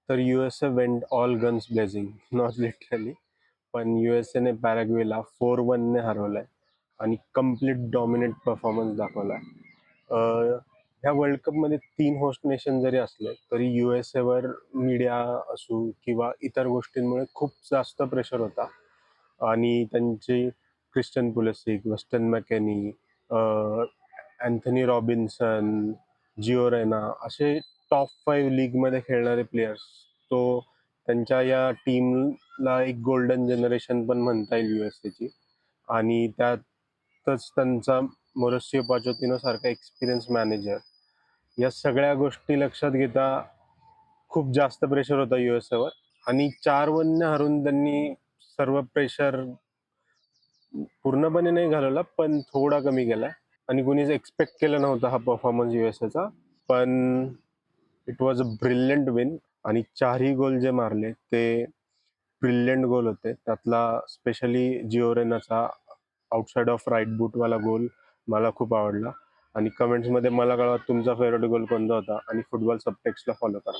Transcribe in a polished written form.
तर USA went all guns blazing, not literally. पण USAने पॅराग्वेला 4-1 ने हरवलंय आणि कंप्लीट डॉमिनेट परफॉर्मन्स दाखवलाय. ह्या वर्ल्ड कपमध्ये 3 होस्ट नेशन जरी असले तरी USAवर मीडिया असू किंवा इतर गोष्टींमुळे खूप जास्त प्रेशर होता आणि त्यांचे Christian Pulisic, Weston McKennie, Anthony Robinson, Gio Reyna असे टॉप 5 लीगमध्ये खेळणारे प्लेयर्स. तो त्यांच्या या टीमला एक गोल्डन जनरेशन पण म्हणता येईल USAची. आणि त्यातच त्यांचा मोरसिओ पॉचेटिनो सारखा एक्सपिरियन्स मॅनेजर. या सगळ्या गोष्टी लक्षात घेता खूप जास्त प्रेशर होता USAवर आणि 4-1 हरून त्यांनी सर्व प्रेशर पूर्णपणे नाही घालवला, पण थोडा कमी केलाय. आणि कोणीच एक्सपेक्ट केलं नव्हतं हा परफॉर्मन्स USAचा. पण it was a brilliant win. आणि 4ही गोल जे मारले ते ब्रिलियंट गोल होते. त्यातला स्पेशली जिओ रेनाचा आउटसाइड ऑफ राईट बूटवाला गोल मला खूप आवडला. आणि कमेंट्समध्ये मला कळवा तुमचा फेवरेट गोल कोणता होता आणि फुटबॉल सबटेक्स्टला फॉलो करा.